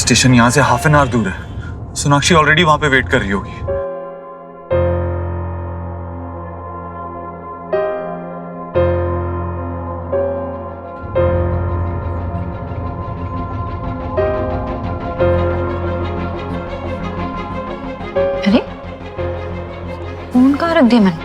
Station यहाँ से half an hour दूर है। सोनाक्षी ऑलरेडी वहां पे वेट कर रही होगी। अरे फोन कहाँ रख दिया मैंने?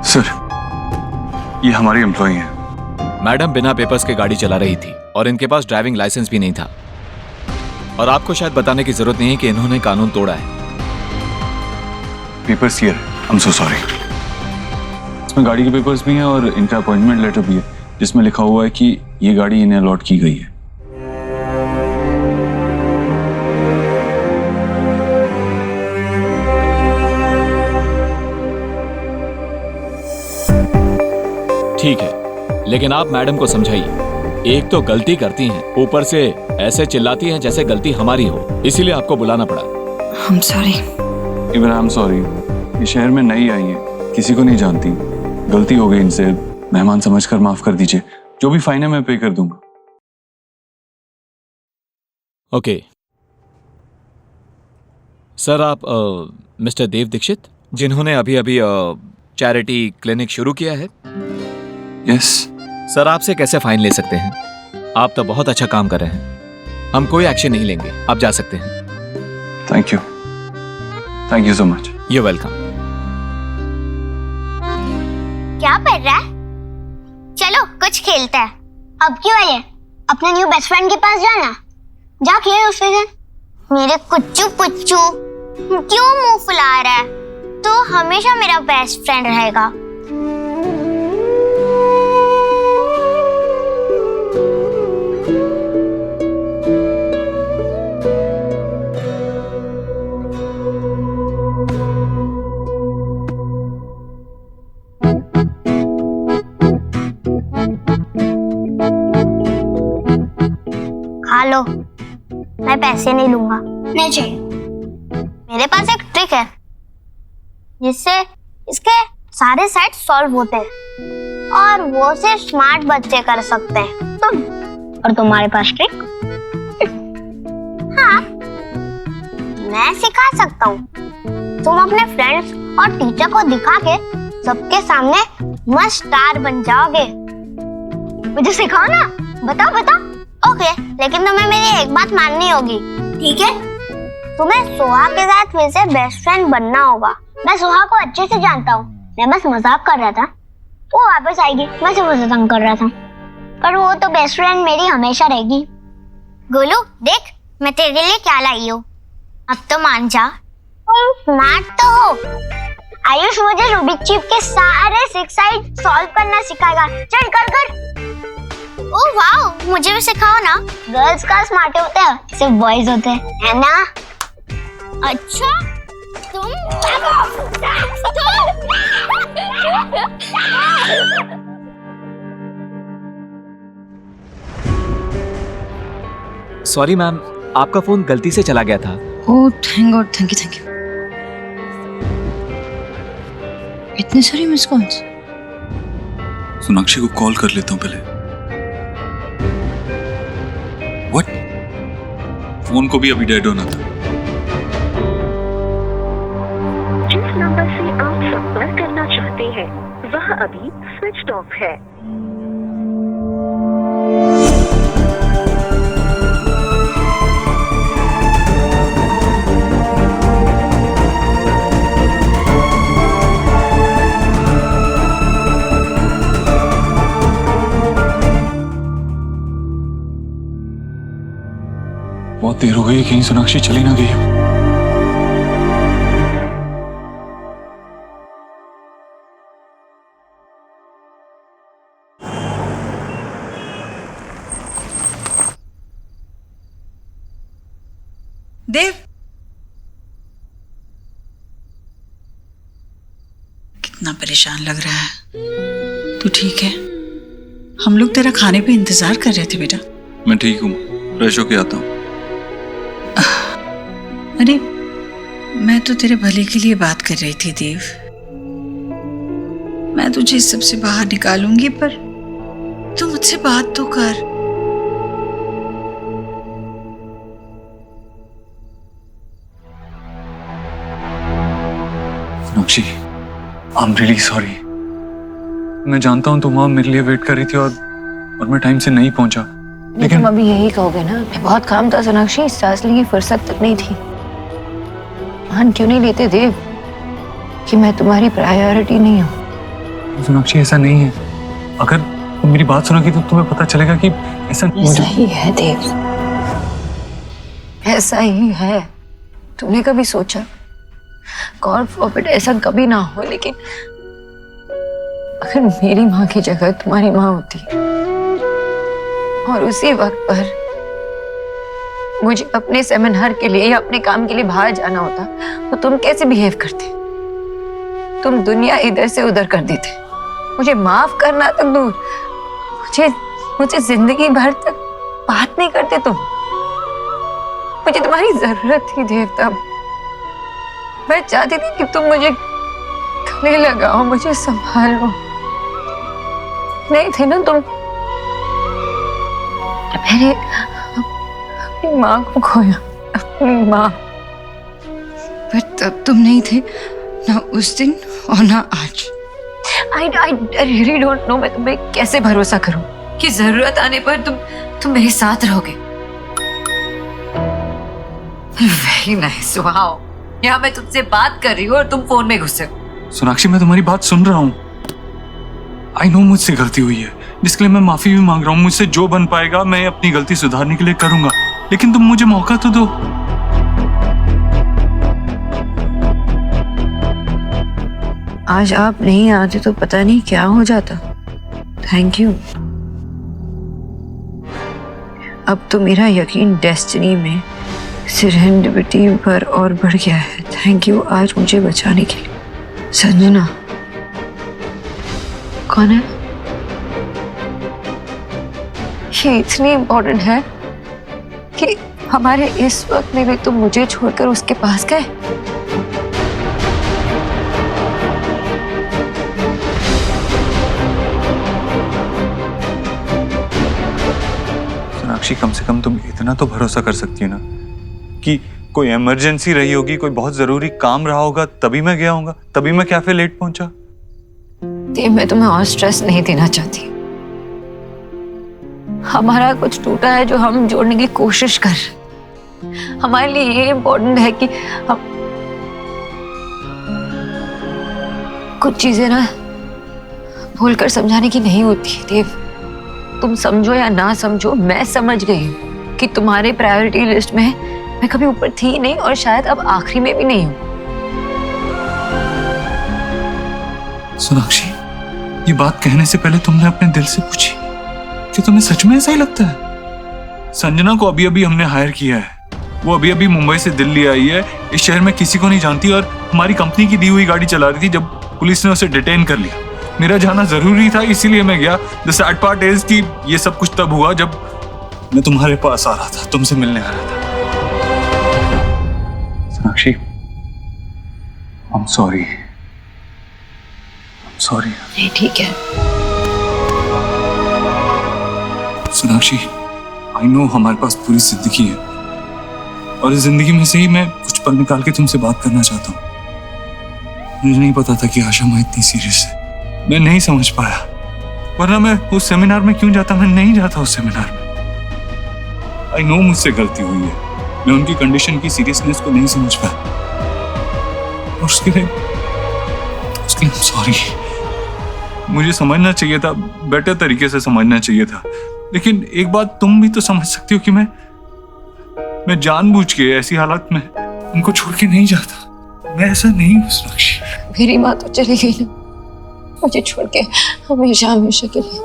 सर, ये हमारी एम्प्लॉई हैं। मैडम बिना पेपर्स के गाड़ी चला रही थी और इनके पास ड्राइविंग लाइसेंस भी नहीं था। और आपको शायद बताने की जरूरत नहीं है कि इन्होंने कानून तोड़ा है। Papers here, I am so sorry. इसमें गाड़ी के पेपर्स भी हैं और इनका अपॉइंटमेंट लेटर भी है जिसमें लिखा हुआ है कि ये गाड़ी इन्हें अलॉट की गई है। ठीक है, लेकिन आप मैडम को समझाइए। एक तो गलती करती हैं, ऊपर से ऐसे चिल्लाती हैं जैसे गलती हमारी हो, इसीलिए आपको बुलाना पड़ा। I'm sorry। Even I am sorry. ये शहर में नई आई है, किसी को नहीं जानती। गलती हो गई इनसे, मेहमान समझकर माफ कर दीजिए। जो भी फाइन है मैं पे कर दूंगा। ओके सर, आप मिस्टर देव दीक्षित, जिन्होंने अभी अभी चैरिटी क्लिनिक शुरू किया है? यस। सर, आपसे कैसे फाइन ले सकते हैं? आप तो बहुत अच्छा काम कर रहे हैं। हम कोई एक्शन नहीं लेंगे, आप जा सकते हैं। Thank you so much. You welcome. क्या पढ़ रहा है? चलो कुछ खेलते हैं। अब क्यों आई है? अपने न्यू बेस्ट फ्रेंड के पास जाना। जा खेल उसके साथ। मेरे कुच्चू पुच्चू क्यों मुंह फुला रहा है? तो हमेशा मेरा बेस्ट फ्रेंड रहेगा। खा लो, मैं पैसे नहीं लूंगा। नहीं चाहिए। मेरे पास एक ट्रिक है जिससे इसके सारे सेट सॉल्व होते हैं और वो सिर्फ स्मार्ट बच्चे कर सकते हैं। तुम और तुम्हारे पास ट्रिक? हाँ, मैं सिखा सकता हूँ। तुम अपने फ्रेंड्स और टीचर को दिखा के सबके सामने मस्त स्टार बन जाओगे। मुझे सिखाओ ना। बताओ बताओ। ओके, लेकिन तुम्हें मेरी एक बात माननी होगी। ठीक है? तुम्हें सोहा के साथ फिर से बेस्ट फ्रेंड बनना होगा। मैं सोहा को अच्छे से जानता हूँ। मैं बस मजाक कर रहा था। वो वापस आएगी, मैं सिर्फ उसे तंग कर रहा था। पर वो तो बेस्ट फ्रेंड मेरी हमेशा रहेगी। गोलू, देख मैं तेरे लिए क्या लाई हूँ। अब तो मान जा। तुम स्मार्ट तो हो। आयुष मुझे रूबिक क्यूब के सारे 6 साइड सॉल्व करना सिखाएगा। चल कर कर। ओह वाओ, मुझे भी सिखाओ ना। गर्ल्स का स्मार्ट होते हैं, सिर्फ बॉयज होते हैं, है ना? अच्छा, तुम सॉरी मैम, आपका फोन गलती से चला गया था। Oh thank God, thank you. इतने सारे मिस कॉल्स। सोनाक्षी को कॉल कर लेता हूँ पहले। व्हाट? फोन को भी अभी डेड होना था। जिस नंबर से आप संपर्क करना चाहते हैं वह अभी स्विच ऑफ है। बहुत देर हो गई, कहीं सोनाक्षी चली ना गई हो। देव, कितना परेशान लग रहा है। तू ठीक है? हम लोग तेरा खाने पे इंतजार कर रहे थे बेटा। मैं ठीक हूँ, फ्रेश होके आता हूँ। अरे मैं तो तेरे भले के लिए बात कर रही थी देव। मैं तुझे इस सबसे बाहर निकालूंगी, पर तू मुझसे बात तो कर। Sonakshi, I am really sorry. मैं जानता हूँ तुम वहां मेरे लिए वेट कर रही थी और मैं टाइम से नहीं पहुंचा, लेकिन तुम अभी यही कहोगे ना, बहुत काम था सोनाक्षी, सांस लेने की फुर्सत तक नहीं थी। मान क्यों नहीं लेते देव कि मैं तुम्हारी प्रायोरिटी नहीं हूँ? सोनाक्षी ऐसा नहीं है। अगर तुम मेरी बात सुनोगी तो तुम्हें पता चलेगा कि ऐसा ही है देव, ऐसा ही है। तुमने कभी सोचा, गॉड फॉरबिड ऐसा कभी ना हो, लेकिन अगर मेरी माँ की जगह तुम्हारी माँ होती और उसी वक्त पर मुझे अपने सेमिनार के लिए या अपने काम के लिए बाहर जाना होता, तो तुम कैसे बिहेव करते? तुम दुनिया इधर से उधर कर देते। मुझे माफ करना तक दूर, मुझे जिंदगी भर तक बात नहीं करते तुम। मुझे तुम्हारी जरूरत थी देव तब। मैं चाहती थी कि तुम मुझे गले लगाओ, मुझे संभालो। नहीं थे ना तुम। मैंने अपनी माँ को खोया, अपनी माँ। पर तब तुम नहीं थे, ना उस दिन और ना आज। I really don't know मैं तुम्हें कैसे भरोसा करूं कि जरूरत आने पर तुम मेरे साथ रहोगे। Very nice, wow। यहाँ मैं तुमसे बात कर रही हूँ और तुम फोन में घुसे हो। सोनाक्षी, मैं तुम्हारी बात सुन रहा हूँ। आई नो मुझसे गलती हुई है, जिसके लिए मैं माफी भी मांग रहा हूँ। मुझसे जो बन पाएगा मैं अपनी गलती सुधारने के लिए करूंगा, लेकिन तुम मुझे मौका तो दो। आज आप नहीं आते तो पता नहीं क्या हो जाता। Thank you. अब तो मेरा यकीन डेस्टिनी में, सेरेंडिपिटी पर और बढ़ गया है। थैंक यू आज मुझे बचाने के लिए। संजना कौन है? ये इतनी इम्पोर्टेंट है कि हमारे इस वक्त में भी तुम मुझे छोड़कर उसके पास गए। सोनाक्षी, कम से कम तुम इतना तो भरोसा कर सकती हो ना कि कोई इमरजेंसी रही होगी, कोई बहुत जरूरी काम रहा होगा, तभी मैं गया होगा, तभी मैं कैफे लेट पहुंचा। मैं तुम्हें और स्ट्रेस नहीं देना चाहती। हमारा कुछ टूटा है जो हम जोड़ने की कोशिश कर रहे। हमारे लिए ये इम्पोर्टेंट है कि हम कुछ चीजें ना भूलकर समझाने की नहीं होती। देव, तुम समझो या ना समझो, मैं समझ गई हूँ कि तुम्हारे प्रायोरिटी लिस्ट में मैं कभी ऊपर थी नहीं और शायद अब आखिरी में भी नहीं हूँ। सोनाक्षी, ये बात कहने से पहले तुमने अपने दिल से पूछी कि तुम्हें सच में ऐसा ही लगता है? संजना को अभी अभी हमने हायर किया है। वो अभी अभी मुंबई से दिल्ली आई है, इस शहर में किसी को नहीं जानती और हमारी कंपनी की दी हुई गाड़ी चला रही थी जब पुलिस ने उसे डिटेन कर लिया। मेरा जाना जरूरी था, इसीलिए मैं गया। द सैड पार्ट इज कि ये सब कुछ तब हुआ जब मैं तुम्हारे पास आ रहा था, तुमसे मिलने आ रहा था। Sonakshi, I am sorry. Sorry. नहीं, ठीक है। सोनाक्षी, आई नो हमारे पास पूरी जिंदगी है और इस जिंदगी में से ही मैं कुछ पल निकाल के तुमसे बात करना चाहता हूँ। मुझे नहीं पता था कि आशा माँ इतनी सीरियस है। मैं नहीं समझ पाया, वरना मैं उस सेमिनार में क्यों जाता? मैं नहीं जाता उस सेमिनार में। आई नो मुझसे गलती हुई है, मैं उनकी कंडीशन की सीरियसनेस को नहीं समझ पाया और उसके लिए सॉरी। मुझे समझना चाहिए था, बेटर तरीके से समझना चाहिए था। लेकिन एक बात तुम भी तो समझ सकती हो कि मैं जानबूझ के ऐसी हालत में उनको छोड़ के नहीं जाता। मैं ऐसा नहीं हूँ सोनाक्षी। मेरी माँ तो चली गई ना, मुझे छोड़ के हमेशा हमेशा के लिए।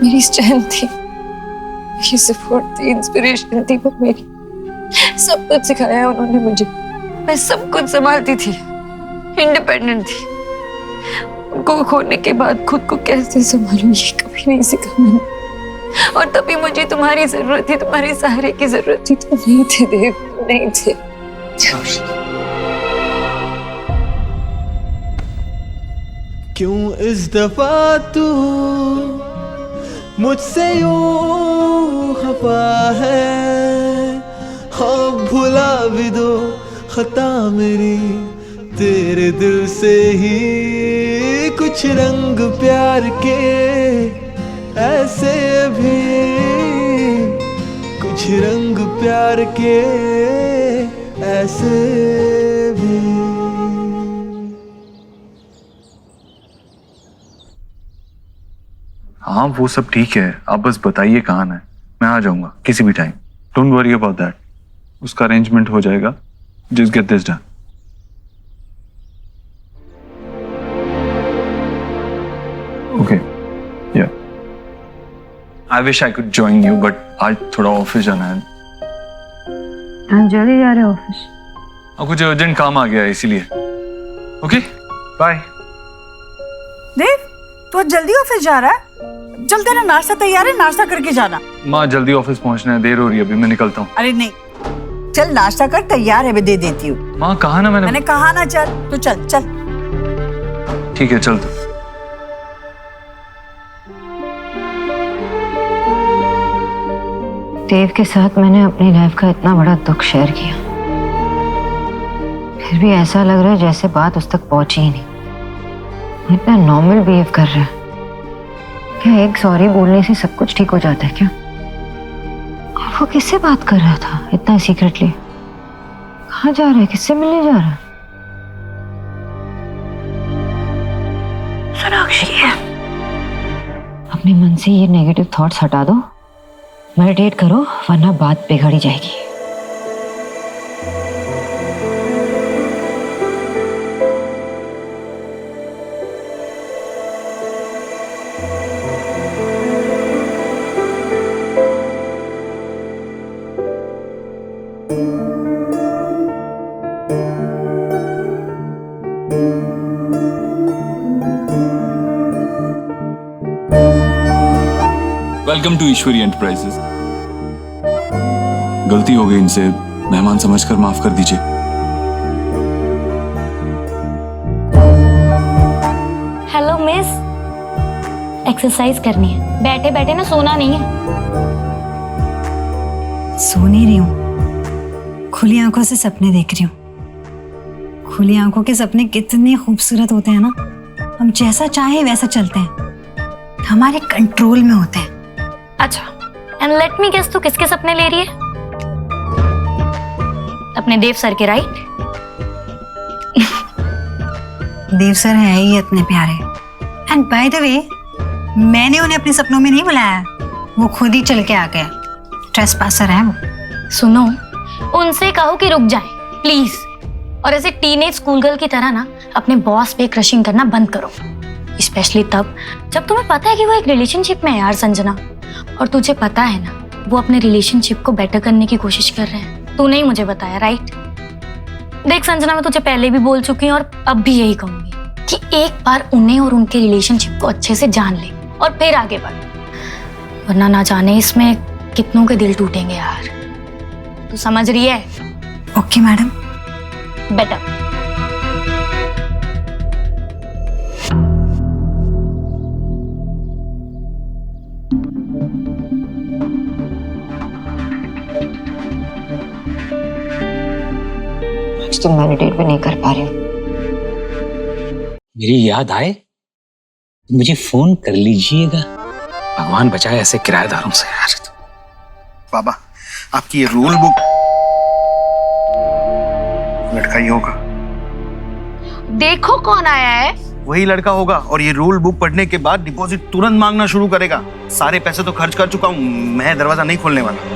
मेरी स्ट्रेंथ थी, मेरी सपोर्ट थी, इंस्पिरेशन थी, पर मेरी सब कुछ सिखाया उन्होंने मुझे। मैं सब कुछ संभालती थी, इंडिपेंडेंट थी। उनको खोने के बाद खुद को कैसे संभालूं ये कभी नहीं सीखा मैंने। और तभी मुझे तुम्हारी जरूरत थी, तुम्हारे सहारे की जरूरत थी। तुम नहीं थे देव, तुम नहीं थे। क्यों इस दफा तू मुझसे यूं खफा है। हाँ भुला भी दो खता मेरी, तेरे दिल से ही कुछ रंग प्यार के ऐसे भी, कुछ रंग प्यार के ऐसे भी। हाँ वो सब ठीक है, आप बस बताइए कहाँ है, मैं आ जाऊंगा किसी भी time. Don't worry about that, उसका अरेंजमेंट हो जाएगा। Just get this done. Okay या I wish I could join you, but आज थोड़ा ऑफिस जाना है। जल्दी जा रहे ऑफिस? और कुछ अर्जेंट काम आ गया है इसीलिए। Okay bye. देव, तू आज जल्दी ऑफिस जा रहा है? चल तेरा नाश्ता तैयार है, नाश्ता करके जाना। माँ जल्दी ऑफिस पहुंचना है, देर हो रही है, अभी मैं निकलता हूँ। अरे नहीं, चल नाश्ता कर, तैयार है, मैं दे देती हूँ। माँ कहा ना मैंने कहा ना चल, तो चल चल। ठीक है चल। तो देव के साथ मैंने अपनी लाइफ का इतना बड़ा दुख शेयर किया, फिर भी ऐसा लग रहा है जैसे बात उस तक पहुंची ही नहीं। वो इतना नॉर्मल बिहेव कर रहा है। क्या एक सॉरी बोलने से सब कुछ ठीक हो जाता है क्या? और वो किससे बात कर रहा था इतना सीक्रेटली? कहाँ जा रहा है, किससे मिलने जा रहा है? सोनाक्षी, अपने मन से ये नेगेटिव थॉट्स हटा दो, मेडिटेट करो, वरना बात बिगड़ जाएगी। Welcome to Ishwari Enterprises. गलती हो गई इनसे, मेहमान समझकर माफ कर दीजिए। हेलो मिस, एक्सरसाइज करनी है, बैठे बैठे ना सोना नहीं है। सो नहीं रही हूँ, खुली आंखों से सपने देख रही हूँ। खुली आंखों के सपने कितने खूबसूरत होते हैं ना। हम जैसा चाहे वैसा चलते हैं, हमारे कंट्रोल में होते हैं। अच्छा, एंड लेट मी गेस, तू किसके सपने ले रही है? अपने देव सर के, राइट? देव सर है ही इतने प्यारे। एंड बाय द वे, मैंने उन्हें अपने सपनों में नहीं बुलाया, वो खुद ही चल के आ गया। ट्रेसपासर है वो। सुनो, उनसे कहो कि रुक जाए प्लीज, और ऐसे टीनेज स्कूल गर्ल की तरह ना अपने बॉस पे क्रशिंग करना बंद करो, स्पेशली तब जब तुम्हें पता है कि वो एक रिलेशनशिप में है यार संजना। और तुझे पता है ना, वो अपने रिलेशनशिप को बेटर करने की कोशिश कर रहे हैं। तूने ही मुझे बताया, राइट? देख संजना, मैं तुझे पहले भी बोल चुकी हूँ और अब भी यही कहूंगी कि एक बार उन्हें और उनके रिलेशनशिप को अच्छे से जान ले और फिर आगे बढ़, वरना ना जाने इसमें कितनों के दिल टूटेंगे यार। तू समझ रही है? Okay madam. बेटर। तो मेडिटेट भी नहीं कर पा रही हूँ। मेरी याद आए तो मुझे फोन कर लीजिएगा। भगवान बचाए ऐसे किराएदारों से यार। बाबा, आपकी ये रूल बुक, लड़का ही होगा। देखो कौन आया है। वही लड़का होगा, और ये रूल बुक पढ़ने के बाद डिपॉजिट तुरंत मांगना शुरू करेगा। सारे पैसे तो खर्च कर चुका हूँ, मैं दरवाजा नहीं खोलने वाला।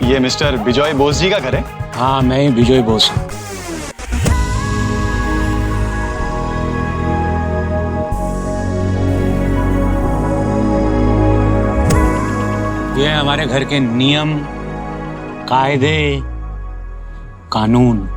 ये मिस्टर विजय बोस जी का घर है? हाँ, मैं ही विजय बोस हूँ। ये हमारे घर के नियम, कायदे, कानून।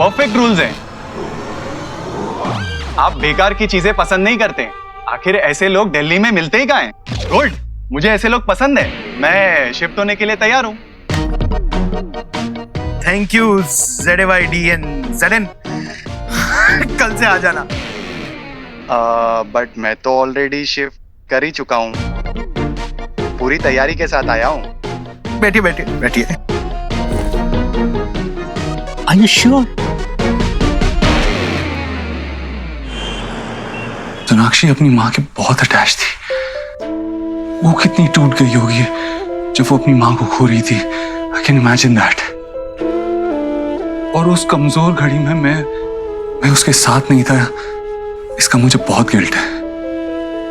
परफेक्ट रूल्स हैं। आप बेकार की चीजें पसंद नहीं करते। आखिर ऐसे लोग दिल्ली में मिलते ही कहाँ हैं? गुड, मुझे ऐसे लोग पसंद है। मैं शिफ्ट होने के लिए तैयार हूँ। Thank you ZAYDN ZN। कल से आ जाना। बट मैं तो ऑलरेडी शिफ्ट कर ही चुका हूँ। पूरी तैयारी के साथ आया हूँ। बैठिए बैठिए बैठिए। Are you sure? सोनाक्षी अपनी माँ के बहुत अटैच थी। वो कितनी टूट गई होगी जब वो अपनी माँ को खो रही थी। I can imagine that. और उस कमजोर घड़ी में मैं उसके साथ नहीं था, इसका मुझे बहुत गिल्ट है।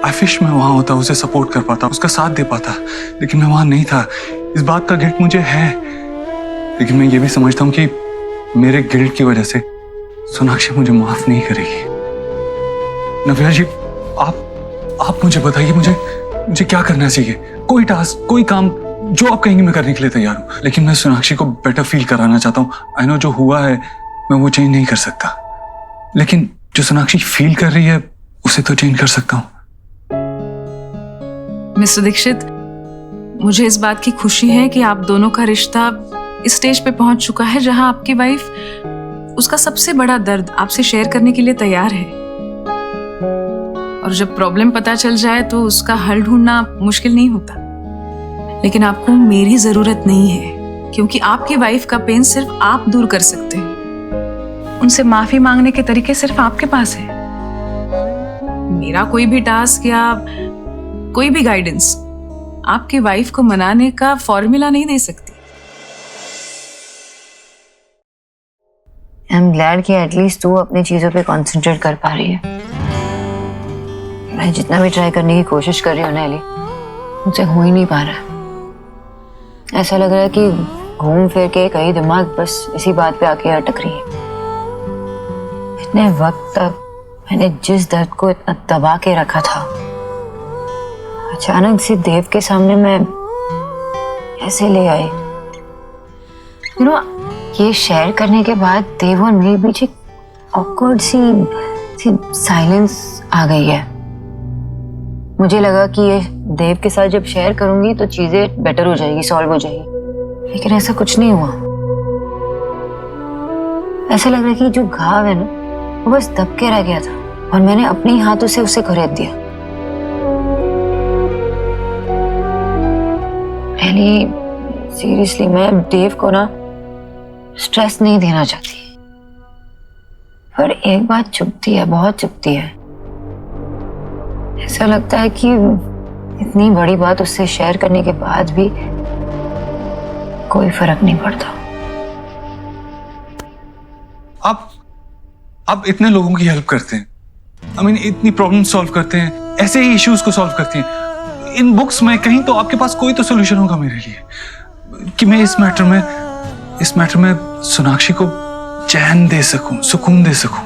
आई विश मैं वहां होता, उसे सपोर्ट कर पाता, उसका साथ दे पाता, लेकिन मैं वहां नहीं था। इस बात का गिल्ट मुझे है, लेकिन मैं ये भी समझता हूँ कि मेरे गिल्ट की वजह से सोनाक्षी मुझे माफ नहीं करेगी। नव्या जी, आप मुझे बताइए, मुझे क्या करना चाहिए? कोई टास्क, कोई काम जो आप कहेंगे मैं करने के लिए तैयार हूँ, लेकिन मैं सोनाक्षी को बेटर फील कराना चाहता हूँ। आई नो जो हुआ है मैं वो चेंज नहीं कर सकता, लेकिन जो सोनाक्षी फील कर रही है उसे तो चेंज कर सकता हूँ। मिस्टर दीक्षित, मुझे इस बात की खुशी है कि आप दोनों का रिश्ता इस स्टेज पे पहुंच चुका है जहां आपकी वाइफ उसका सबसे बड़ा दर्द आपसे शेयर करने के लिए तैयार है। और जब प्रॉब्लम पता चल जाए तो उसका हल ढूंढना मुश्किल नहीं होता। लेकिन आपको मेरी जरूरत नहीं है, क्योंकि आपकी वाइफ का पेन सिर्फ आप दूर कर सकते हैं। उनसे माफी मांगने के तरीके सिर्फ आपके पास है। मेरा कोई भी टास्क या कोई भी गाइडेंस आपकी वाइफ को मनाने का फॉर्मूला नहीं दे सकती। आई एम ग्लैड कि एटलीस्ट तू अपनी चीजों पे कंसंट्रेट कर पा रही है। मैं जितना भी ट्राई करने की कोशिश कर रही हूँ ना एली, मुझसे हो ही नहीं पा रहा। ऐसा लग रहा है कि घूम फिर के कई दिमाग बस इसी बात पे आके अटक रही है। इतने वक्त तक मैंने जिस दर्द को इतना दबा के रखा था, अचानक से देव के सामने मैं ऐसे ले आई। यू नो, ये शेयर करने के बाद देव और मेरे बीच एक ऑकवर्ड सी साइलेंस आ गई है। मुझे लगा कि ये देव के साथ जब शेयर करूंगी तो चीजें बेटर हो जाएगी, सॉल्व हो जाएगी, लेकिन ऐसा कुछ नहीं हुआ। ऐसा लग रहा है कि जो घाव है ना वो बस दब के रह गया था और मैंने अपने ही हाथों से उसे खरीद दिया। एली, सीरियसली मैं देव को ना स्ट्रेस नहीं देना चाहती, पर एक बात चुभती है, बहुत चुभती है। ऐसा लगता है कि इतनी बड़ी बात उससे शेयर करने के बाद भी कोई फर्क नहीं पड़ता। आप इतने लोगों की हेल्प करते हैं, आई मीन इतनी प्रॉब्लम सॉल्व करते हैं, ऐसे ही इश्यूज को सॉल्व करते हैं। इन बुक्स में कहीं तो आपके पास कोई तो सोल्यूशन होगा मेरे लिए, कि मैं इस मैटर में सोनाक्षी को चैन दे सकूं, सुकून दे सकूं।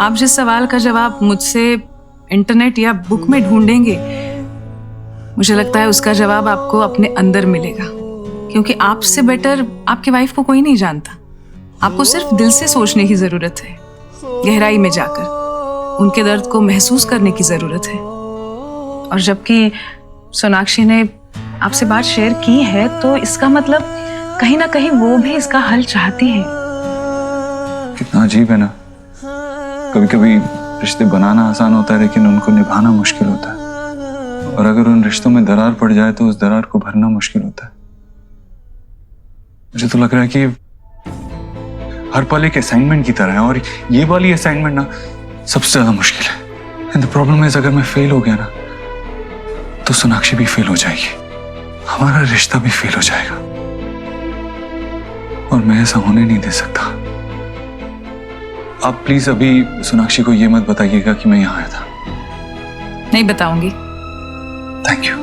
आप जिस सवाल का जवाब मुझसे इंटरनेट या बुक में ढूंढेंगे, मुझे लगता है उसका जवाब आपको अपने अंदर मिलेगा, क्योंकि आपसे बेटर आपकी वाइफ को कोई नहीं जानता। आपको सिर्फ दिल से सोचने की जरूरत है, गहराई में जाकर उनके दर्द को महसूस करने की जरूरत है। और जबकि सोनाक्षी ने आपसे बात शेयर की है तो इसका मतलब कहीं ना कहीं वो भी इसका हल चाहती है। कितना अजीब है ना, कभी कभी रिश्ते बनाना आसान होता है लेकिन उनको निभाना मुश्किल होता है, और अगर उन रिश्तों में दरार पड़ जाए तो उस दरार को भरना मुश्किल होता है। मुझे तो लग रहा है कि हर पल एक असाइनमेंट की तरह है, और ये वाली असाइनमेंट ना सबसे ज्यादा मुश्किल है। एंड द प्रॉब्लम इज, अगर मैं फेल हो गया ना तो सोनाक्षी भी फेल हो जाएगी, हमारा रिश्ता भी फेल हो जाएगा, और मैं ऐसा होने नहीं दे सकता। आप प्लीज अभी सोनाक्षी को ये मत बताइएगा कि मैं यहाँ आया था। नहीं बताऊंगी। Thank you.